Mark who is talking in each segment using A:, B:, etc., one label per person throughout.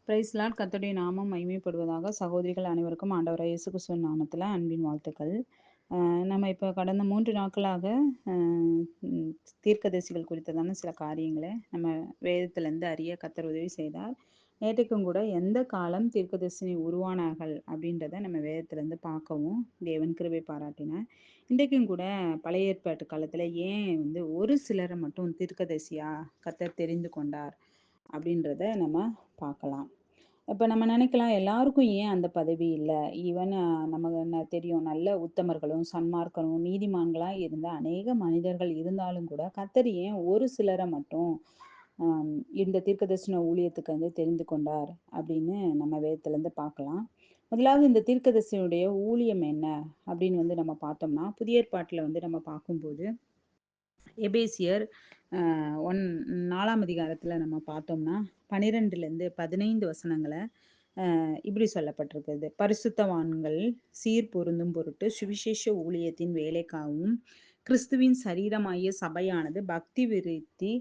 A: Price Lord. கர்த்தருடைய நாமம் மகிமைப்படுவதாக. சகோதரிகள் அனைவருக்கும் ஆண்டவராகிய இயேசு கிறிஸ்துவின் நாமத்தில் அன்பின் வாழ்த்துக்கள். நம்ம இப்போ கடந்த 3 நாட்களாக அஹ், ம், தீர்க்கதரிசிகள் குறித்ததான சில காரியங்களை நம்ம வேதத்திலிருந்து அறிய கர்த்தர் உதவி செய்தார். நேற்றுக்கும் கூட எந்த காலம் தீர்க்கதரிசி உருவானார்கள் அப்படின்றத நம்ம வேதத்திலிருந்து பார்க்கவும் தேவன் கிருபை பாராட்டினார். இன்றைக்கும் கூட பழைய ஏற்பாட்டு காலத்துல ஏன் ஒரு சிலரை மட்டும் தீர்க்கதரிசியா கர்த்தர் தெரிந்து கொண்டார் அப்படின்றத நம்ம பார்க்கலாம். இப்ப நம்ம நினைக்கலாம் எல்லாருக்கும் ஏன் அந்த பதவி இல்ல? ஈவன் நமக்கு தெரியும் நல்ல உத்தமர்களும், சன்மார்க்கரும், நீதிமான்களா இருந்த அநேக மனிதர்கள் இருந்தாலும் கூட, கர்த்தர் ஏன் ஒரு சிலரை மட்டும் ஆம், இந்த தீர்க்கதரிசன ஊழியத்துக்கு தெரிந்து கொண்டார் அப்படின்னு நம்ம வேதத்துல இருந்து பார்க்கலாம். முதலாவது இந்த தீர்க்கதரிசியுடைய ஊழியம் என்ன அப்படின்னு நம்ம பார்த்தோம்னா, புதிய ஏற்பாட்டுல நம்ம பார்க்கும்போது எபேசியர் 4ஆம் அதிகாரத்துல நம்ம பார்த்தோம்னா 12லேருந்து 15 வசனங்களை இப்படி சொல்லப்பட்டிருக்கிறது. பரிசுத்தவான்கள் சீர் பொருந்தும் பொருட்டு சுவிசேஷ ஊழியத்தின் வேலைக்காகவும் கிறிஸ்துவின் சரீரமாகிய சபையானது பக்தி விருத்தி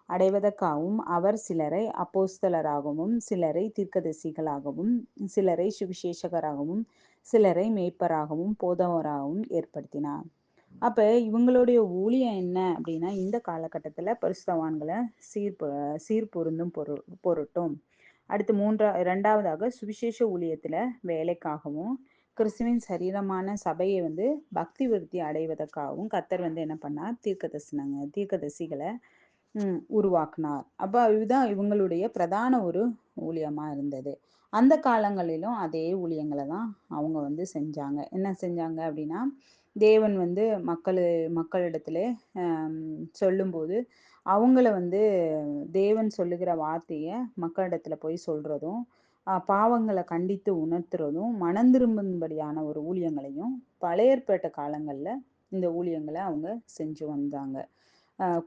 A: அடைவதற்காகவும் அவர் சிலரை அப்போஸ்தலராகவும், சிலரை தீர்க்கதரிசிகளாகவும், சிலரை சுவிசேஷகராகவும், சிலரை மேய்ப்பராகவும், போதவராகவும் ஏற்படுத்தினார். அப்ப இவங்களுடைய ஊழியம் என்ன அப்படின்னா, இந்த காலகட்டத்துல பரிசுத்தவான்களை சீர் பொருந்தும் பொருட்டும், அடுத்து இரண்டாவதாக சுவிசேஷ ஊழியத்துல வேலைக்காகவும், கிறிஸ்துவின் சரீரமான சபையை பக்தி விருத்தி அடைவதற்காகவும் கர்த்தர் என்ன பண்ணார், தீர்க்கதரிசிகளை உருவாக்குனார். அப்ப இதுதான் இவங்களுடைய பிரதான ஒரு ஊழியமா இருந்தது. அந்த காலங்களிலும் அதே ஊழியங்களை தான் அவங்க செஞ்சாங்க. என்ன செஞ்சாங்க அப்படின்னா, தேவன் மக்களிடத்திலே சொல்லும்போது அவங்கள தேவன் சொல்லுகிற வார்த்தைய மக்களிடத்துல போய் சொல்றதும், பாவங்களை கண்டித்து உணர்த்துறதும், மனம் திரும்பும்படியான ஒரு ஊழியங்களையும் பழைய ஏற்பாட்டு காலங்கள்ல இந்த ஊழியங்களை அவங்க செஞ்சு வந்தாங்க.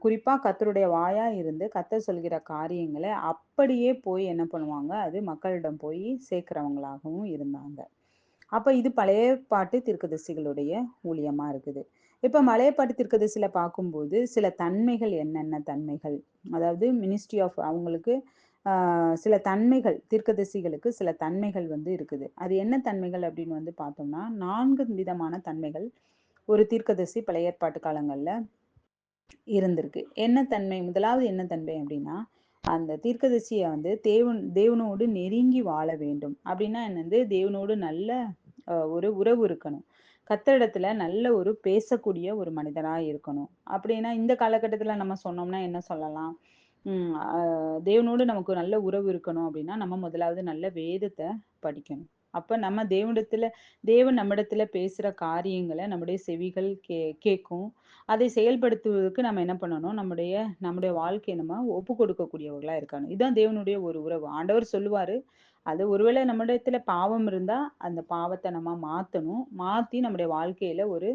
A: குறிப்பா கர்த்தருடைய வாயா இருந்து கர்த்தர் சொல்கிற காரியங்களை அப்படியே போய் என்ன பண்ணுவாங்க, அது மக்களிடம் போய் சேர்க்கிறவங்களாகவும் இருந்தாங்க. அப்ப இது பழைய பாட்டு தீர்க்கதரிசிகளுடைய ஊழியமா இருக்குது. இப்ப பழைய பாட்டு தீர்க்கதரிசியில பார்க்கும்போது சில தன்மைகள், என்னென்ன தன்மைகள், அதாவது மினிஸ்ட்ரி ஆஃப் அவங்களுக்கு சில தன்மைகள், தீர்க்கதரிசிகளுக்கு சில தன்மைகள் இருக்குது. அது என்ன தன்மைகள் அப்படின்னு பார்த்தோம்னா 4 விதமான தன்மைகள் ஒரு தீர்க்கதரிசி பழைய ஏற்பாட்டு காலங்கள்ல இருந்திருக்கு. என்ன தன்மை? முதலாவது என்ன தன்மை அப்படின்னா, அந்த தீர்க்கதரிசியை தேவனோடு நெருங்கி வாழ வேண்டும். அப்படின்னா தேவனோடு நல்ல ஒரு உறவு இருக்கணும். கர்த்தரிடத்துல நல்ல ஒரு பேசக்கூடிய ஒரு மனிதரா இருக்கணும். அப்படின்னா இந்த காலகட்டத்துல நம்ம சொன்னோம்னா என்ன சொல்லலாம்? தேவனோடு நமக்கு நல்ல உறவு இருக்கணும் அப்படின்னா, நம்ம முதலாவது நல்ல வேதத்தை படிக்கணும். அப்ப நம்ம தேவன் நம்மிடத்துல பேசுற காரியங்களை நம்முடைய செவிகள் கேட்கும். அதை செயல்படுத்துவதற்கு நம்ம என்ன பண்ணணும், நம்முடைய நம்முடைய வாழ்க்கையை நம்ம ஒப்பு கொடுக்கக்கூடியவர்களா இருக்கணும். இதுதான் தேவனுடைய ஒரு உறவு. ஆண்டவர் சொல்லுவாரு, அது ஒருவேளை நம்மிடத்துல பாவம் இருந்தா அந்த பாவத்தை நம்ம மாத்தணும். மாத்தி நம்முடைய வாழ்க்கையில ஒரு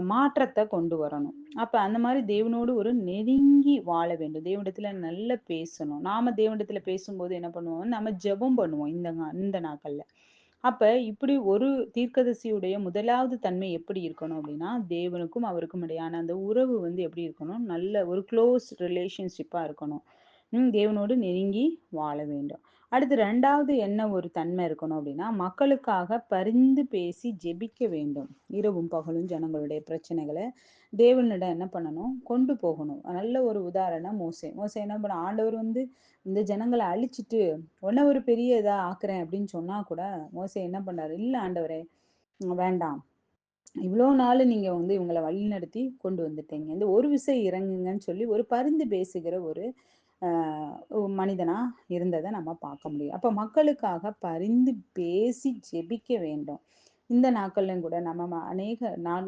A: மாற்றத்தை கொண்டு வரணும். அப்ப அந்த மாதிரி தேவனோடு ஒரு நெருங்கி வாழ வேண்டும். தேவனிடத்துல நல்ல பேசணும். நாம தேவனிடத்துல பேசும்போது என்ன பண்ணுவோம், நம்ம ஜெபம் பண்ணுவோம் இந்த நாட்கள்ல. அப்ப இப்படி ஒரு தீர்க்கதரிசியுடைய முதலாவது தன்மை எப்படி இருக்கணும் அப்படின்னா, தேவனுக்கும் அவருக்கும் இடையான அந்த உறவு எப்படி இருக்கணும், நல்ல ஒரு க்ளோஸ் ரிலேஷன்ஷிப்பா இருக்கணும். தேவனோடு நெருங்கி வாழ வேண்டும். அடுத்து 2வது என்ன ஒரு தன்மை இருக்கணும் அப்படின்னா, மக்களுக்காக பரிந்து பேசி ஜெபிக்க வேண்டும். இரவும் பகலும் ஜனங்களுடைய பிரச்சனைகளை தேவனிடம் என்ன பண்ணணும், கொண்டு போகணும். நல்ல ஒரு உதாரணம் மோசே. மோசே என்ன பண்ண, ஆண்டவர் இந்த ஜனங்களை அழிச்சிட்டு உன்ன ஒரு பெரிய இதா ஆக்குறேன் அப்படின்னு சொன்னா கூட மோசே என்ன பண்றாரு, இல்ல ஆண்டவரே, வேண்டாம், இவ்வளோ நாள் நீங்க இவங்களை வழிநடத்தி கொண்டு வந்துட்டீங்க, இந்த ஒரு விசை இறங்குங்கன்னு சொல்லி ஒரு பரிந்து பேசுகிற ஒரு மனிதனா இருந்ததை நம்ம பார்க்க முடியும். அப்ப மக்களுக்காக பரிந்து பேசி ஜெபிக்க வேண்டும். இந்த நாட்கள்லயும் கூட நம்ம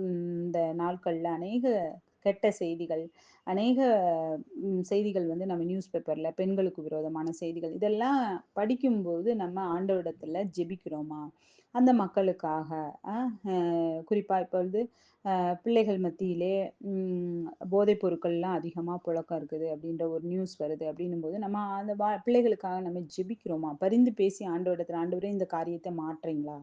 A: இந்த நாட்கள்ல அநேக கெட்ட செய்திகள், அநேக செய்திகள் நம்ம நியூஸ் பேப்பர்ல பெண்களுக்கு விரோதமான செய்திகள் இதெல்லாம் படிக்கும்போது நம்ம ஆண்டவரிடத்துல ஜெபிக்கிறோமா? அந்த மக்களுக்காக குறிப்பா இப்ப பிள்ளைகள் மத்தியிலே போதைப் பொருட்கள்லாம் அதிகமா புழக்கம் இருக்குது அப்படின்ற ஒரு நியூஸ் வருது. அப்படின்னும் போது நம்ம அந்த பிள்ளைகளுக்காக நம்ம ஜெபிக்கிறோமா? பரிந்து பேசி ஆண்டவரிடத்துல, ஆண்டவரே இந்த காரியத்தை மாற்றீங்களா?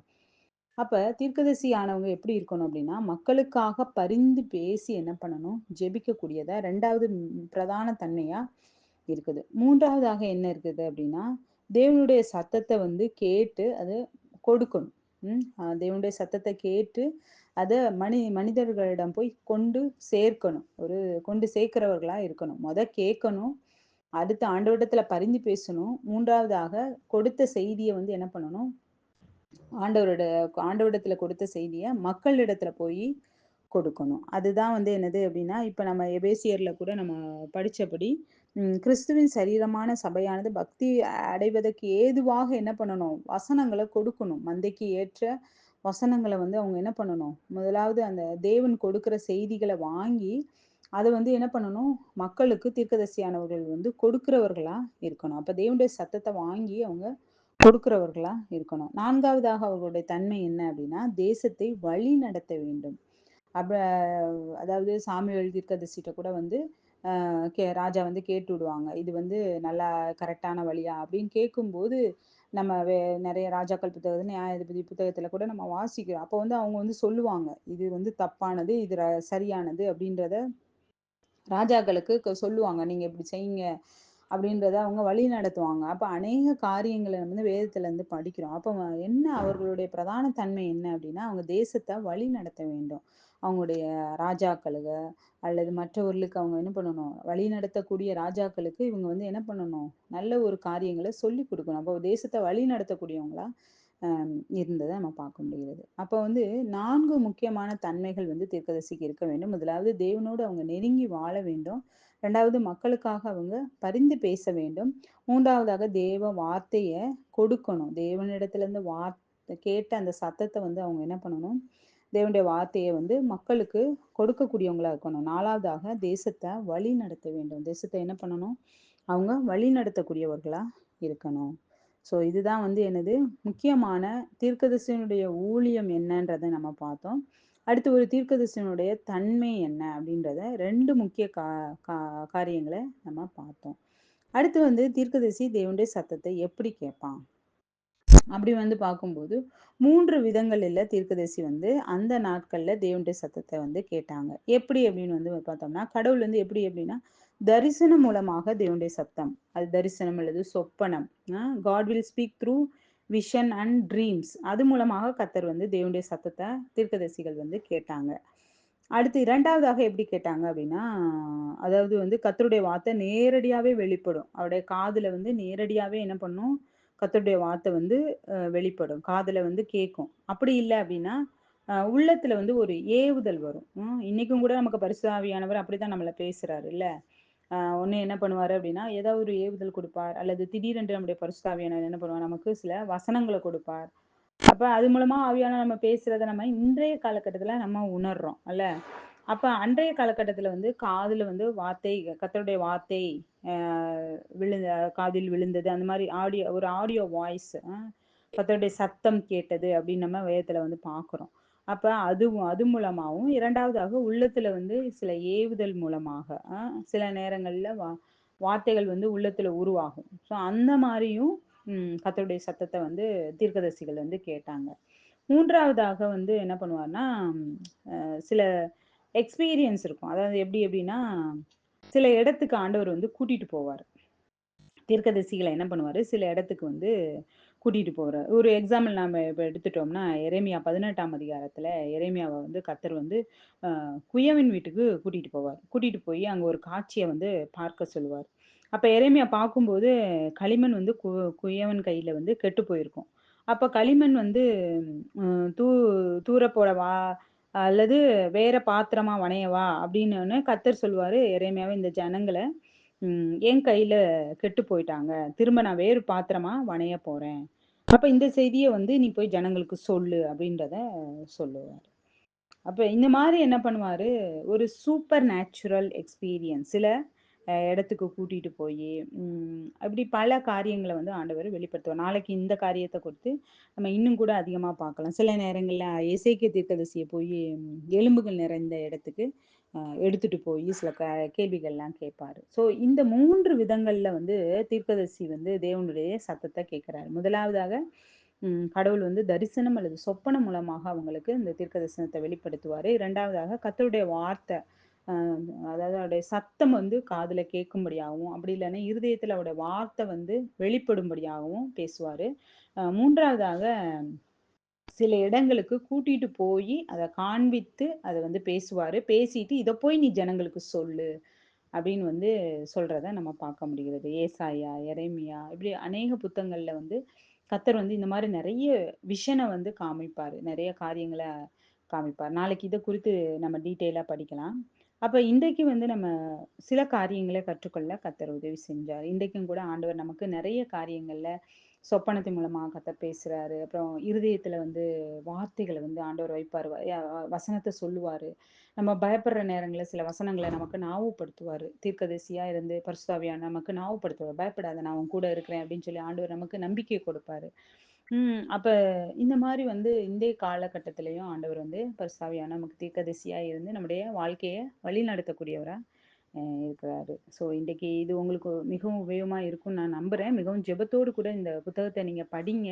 A: அப்ப தீர்க்கதரிசி ஆனவங்க எப்படி இருக்கணும் அப்படின்னா, மக்களுக்காக பரிந்து பேசி என்ன பண்ணணும், ஜெபிக்கக்கூடியதா 2வது பிரதான தன்மையா இருக்குது. 3வதாக என்ன இருக்குது அப்படின்னா, தேவனுடைய சத்தத்தை வந்து கேட்டு அது கொடுக்கணும். தேவனுடைய சத்தத்தை கேட்டு அதை மனிதர்களிடம் போய் கொண்டு சேர்க்கணும். கொண்டு சேர்க்கிறவர்களா இருக்கணும். கேட்கணும். அடுத்து ஆண்டவரிடத்துல பரிந்து பேசணும். மூன்றாவதாக கொடுத்த செய்தியை வந்து என்ன பண்ணணும், ஆண்டவரோட ஆண்டவரிடத்துல கொடுத்த செய்தியை மக்களிடத்துல போய் கொடுக்கணும். அதுதான் வந்து என்னது அப்படின்னா, இப்ப நம்ம எபேசியர்ல கூட நம்ம படிச்சபடி கிறிஸ்துவின் சரீரமான சபையானது பக்தி அடைவதற்கு ஏதுவாக என்ன பண்ணணும், வசனங்களை கொடுக்கணும். மந்தைக்கு ஏற்ற வசனங்களை வந்து அவங்க என்ன பண்ணணும், முதலாவது அந்த தேவன் கொடுக்கிற செய்திகளை வாங்கி அதை வந்து என்ன பண்ணணும், மக்களுக்கு தீர்க்கதரிசியானவர்கள் வந்து கொடுக்கிறவர்களா இருக்கணும். அப்ப தேவனுடைய சத்தத்தை வாங்கி அவங்க கொடுக்கிறவர்களா இருக்கணும். நான்காவதாக அவர்களுடைய தன்மை என்ன அப்படின்னா, தேசத்தை வழி நடத்த வேண்டும். அப்ப அதாவது சாமுவேல் தீர்க்கதரிசிட்ட கூட வந்து ராஜா வந்து கேட்டு விடுவாங்க, இது வந்து நல்லா கரெக்டான வழியா அப்படின்னு கேட்கும்போது, நம்ம நிறைய ராஜாக்கள் புத்தகம், நியாயாதிபதி புத்தகத்துல கூட நம்ம வாசிக்கிறோம். அப்போ வந்து அவங்க வந்து சொல்லுவாங்க, இது வந்து தப்பானது, இது சரியானது அப்படின்றத ராஜாக்களுக்கு சொல்லுவாங்க. நீங்க இப்படி செய்யுங்க அப்படின்றத அவங்க வழி நடத்துவாங்க. அப்ப அநேக காரியங்களை வந்து வேதத்துல இருந்து படிக்கிறோம். அப்ப என்ன அவர்களுடைய பிரதான தன்மை என்ன அப்படின்னா, அவங்க தேசத்தை வழி நடத்த வேண்டும். அவங்களுடைய ராஜாக்களுக அல்லது மற்றவர்களுக்கு அவங்க என்ன பண்ணணும், வழி நடத்தக்கூடிய ராஜாக்களுக்கு இவங்க வந்து என்ன பண்ணணும், நல்ல ஒரு காரியங்களை சொல்லி கொடுக்கணும். அப்போ தேசத்தை வழி நடத்தக்கூடியவங்களா இருந்ததை நம்ம பார்க்க முடிகிறது. அப்போ வந்து 4 முக்கியமான தன்மைகள் வந்து தீர்க்கதரிசிக்கு இருக்க வேண்டும். முதலாவது தேவனோடு அவங்க நெருங்கி வாழ வேண்டும். 2வது மக்களுக்காக அவங்க பரிந்து பேச வேண்டும். 3வதாக தேவ வார்த்தைய கொடுக்கணும். தேவனிடத்துல இருந்து கேட்ட அந்த சத்தத்தை வந்து அவங்க என்ன பண்ணணும், தேவனுடைய வார்த்தையை வந்து மக்களுக்கு கொடுக்கக்கூடியவங்களா இருக்கணும். 4வதாக தேசத்தை வழி நடத்த வேண்டும். தேசத்தை என்ன பண்ணணும், அவங்க வழி நடத்தக்கூடியவர்களா இருக்கணும். ஸோ இதுதான் வந்து என்னது முக்கியமான தீர்க்கதரிசியினுடைய ஊழியம் என்னன்றதை நம்ம பார்த்தோம். அடுத்து ஒரு தீர்க்கதரிசியினுடைய தன்மை என்ன அப்படின்றத 2 முக்கிய காரியங்களை நம்ம பார்த்தோம். அடுத்து வந்து தீர்க்கதரிசி தேவனுடைய சத்தத்தை எப்படி கேட்பான் அப்படி வந்து பார்க்கும்போது 3 விதங்கள்ல தீர்க்கதரிசி வந்து அந்த நாட்கள்ல தேவனுடைய சத்தத்தை வந்து கேட்டாங்க. எப்படி அப்படின்னு வந்து பார்த்தோம்னா, கடவுள் வந்து எப்படி அப்படின்னா, தரிசனம் மூலமாக தேவனுடைய சத்தம், அது தரிசனம் அல்லது சொப்பனம், God will speak through vision and dreams, அது மூலமாக கர்த்தர் வந்து தேவனுடைய சத்தத்தை தீர்க்கதரிசிகள் வந்து கேட்டாங்க. அடுத்து 2வதாக எப்படி கேட்டாங்க அப்படின்னா, அதாவது வந்து கர்த்தருடைய வார்த்தை நேரடியாவே வெளிப்படும். அவருடைய காதுல வந்து நேரடியாவே என்ன பண்ணும், கர்த்தருடைய வார்த்தை வந்து வெளிப்படும். காதுல வந்து கேட்கும். அப்படி இல்லை அப்படின்னா உள்ளத்துல வந்து ஒரு ஏவுதல் வரும். இன்னைக்கும் கூட நமக்கு பரிசுத்த ஆவியானவர் அப்படித்தான் நம்மள பேசுறாரு இல்ல. ஒண்ணு என்ன பண்ணுவாரு அப்படின்னா, ஏதாவது ஒரு ஏவுதல் கொடுப்பார், அல்லது திடீரென்று நம்முடைய பரிசுத்த ஆவியானவர் என்ன பண்ணுவார், நமக்கு சில வசனங்களை கொடுப்பார். அப்ப அது மூலமா ஆவியானவர் நம்ம பேசுறத நம்ம இன்றைய காலகட்டத்துல நம்ம உணர்றோம் அல்ல. அப்ப அன்றைய காலகட்டத்துல வந்து காதுல வந்து வார்த்தை, கர்த்தருடைய வார்த்தை விழுந்த காதில் விழுந்தது, அந்த மாதிரி ஆடியோ வாய்ஸ், கர்த்தருடைய சத்தம் கேட்டது அப்படின்னு நம்ம வேதத்துல வந்து பார்க்கிறோம். அப்ப அது மூலமாகவும், 2வதாக உள்ளத்துல வந்து சில ஏவுதல் மூலமாக சில நேரங்கள்ல வார்த்தைகள் வந்து உள்ளத்துல உருவாகும். ஸோ அந்த மாதிரியும் கர்த்தருடைய சத்தத்தை வந்து தீர்க்கதரிசிகள் வந்து கேட்டாங்க. 3வதாக வந்து என்ன பண்ணுவார்னா, சில எக்ஸ்பீரியன்ஸ் இருக்கும். அதாவது எப்படி எப்படின்னா, சில இடத்துக்கு ஆண்டவர் வந்து கூட்டிட்டு போவார். தீர்க்கதரிசிகளை என்ன பண்ணுவாரு, சில இடத்துக்கு வந்து கூட்டிட்டு போறாரு. ஒரு எக்ஸாம்பிள் நாம இப்ப எடுத்துட்டோம்னா, எரேமியா 18ஆம் அதிகாரத்துல எரேமியாவை வந்து கர்த்தர் வந்து குயவன் வீட்டுக்கு கூட்டிட்டு போவார். கூட்டிட்டு போய் அங்க ஒரு காட்சியை வந்து பார்க்க சொல்லுவார். அப்ப எரேமியா பார்க்கும்போது களிமண் வந்து குயவன் கையில வந்து கெட்டு போயிருக்கும். அப்ப களிமண் வந்து தூ தூர போடவா அல்லது வேற பாத்திரமா வணையவா அப்படின்னு கர்த்தர் சொல்லுவாரு எரேமியாவை, இந்த ஜனங்களை என் கையில கெட்டு போயிட்டாங்க, திரும்ப நான் வேறு பாத்திரமா வணைய போறேன். அப்ப இந்த செய்தியை வந்து நீ போய் ஜனங்களுக்கு சொல்லு அப்படின்றத சொல்லுவார். அப்ப இந்த மாதிரி என்ன பண்ணுவாரு, ஒரு சூப்பர் நேச்சுரல் எக்ஸ்பீரியன்ஸ் சில இடத்துக்கு கூட்டிட்டு போய் அப்படி பல காரியங்களை வந்து ஆண்டவர் வெளிப்படுத்துவார். நாளைக்கு இந்த காரியத்தை கொடுத்து நம்ம இன்னும் கூட அதிகமா பார்க்கலாம். சில நேரங்கள்ல எசேக்கியா தீர்க்கதரிசியை போய் எலும்புகள் நிறைந்த இடத்துக்கு எடுத்துட்டு போய் சில கேள்விகள்லாம் கேட்பாரு. ஸோ இந்த 3 விதங்கள்ல வந்து தீர்க்கதரிசி வந்து தேவனுடைய சத்தத்தை கேட்கிறாரு. முதலாவதாக கடவுள் வந்து தரிசனம் அல்லது சொப்பனம் மூலமாக அவங்களுக்கு இந்த தீர்க்க தரிசனத்தை வெளிப்படுத்துவாரு. 2வதாக கர்த்தருடைய வார்த்தை, அ அதாவது அவருடைய சத்தம் வந்து காதுல கேட்கும்படியாகவும், அப்படி இல்லன்னா இருதயத்தில அவருடைய வார்த்தை வந்து வெளிப்படும்படியாகவும் பேசுவாரு. 3வதாக சில இடங்களுக்கு கூட்டிட்டு போயி, அத காண்பித்து, அத வந்து பேசுவாரு. பேசிட்டு, "இத போய் நீ ஜனங்களுக்கு சொல்லு." அப்படின்னு வந்து சொல்றத நம்ம பார்க்க முடிகிறது. ஏசாயா, எரேமியா இப்படி அநேக புத்தகங்கள்ல வந்து கர்த்தர் வந்து இந்த மாரி நெறைய விஷன வந்து காமிப்பாரு. நெறைய காரியங்கள காமிப்பார். நாளைக்கு இத குறித்து நம்ம டீட்டெயிலா படிக்கலாம். அப்ப இன்றைக்கு வந்து நம்ம சில காரியங்கள கற்றுக்கொள்ள கர்த்தர் உதவி செஞ்சார். இன்றைக்கும் கூட ஆண்டவர் நமக்கு நெறைய காரியங்கள்ல சொப்பனத்தின் மூலமா கர்த்தர் பேசுறாரு. அப்புறம் இருதயத்துல வந்து வார்த்தைகள வந்து ஆண்டவர் வைப்பாரு. வசனத்த சொல்லுவாரு. நம்ம பயப்படுற நேரங்கள்ல சில வசனங்கள நமக்கு ஞாபகப்படுத்துவாரு. தீர்க்கதரிசியா இருந்து பரிசுத்த ஆவியானவர் நமக்கு ஞாபகப்படுத்துவார். "பயப்படாத நான் உன் கூட இருக்கிறேன்" அப்படின்னு சொல்லி ஆண்டவர் நமக்கு நம்பிக்கை கொடுப்பாரு. அப்ப இந்த மாரி வந்து இன்றைய காலகட்டத்திலயும் ஆண்டவர் வந்து பரிசுத்த ஆவியானவர் நமக்கு தீர்க்கதரிசியா இருந்து நம்முடைய வாழ்க்கைய வழிநடத்தக்கூடியவரா இருக்கிறாரு. ஸோ இன்றைக்கு இது உங்களுக்கு மிகவும் உபயோகமா இருக்கும்னு நான் நம்புறேன். மிகவும் ஜெபத்தோடு கூட இந்த புத்தகத்த நீங்க படிங்க.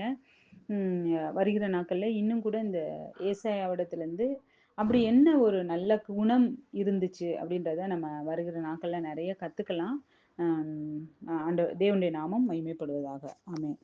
A: வருகிற நாட்கள்ல இன்னும் கூட இந்த ஏசாயாவிடத்திலிருந்து அப்படி என்ன ஒரு நல்ல குணம் இருந்துச்சு அப்படின்றத நம்ம வருகிற நாட்கள்ல நெறைய கத்துக்கலாம். அம் தேவனுடைய நாமம் மகிமைப்படுவதாக. ஆமென்.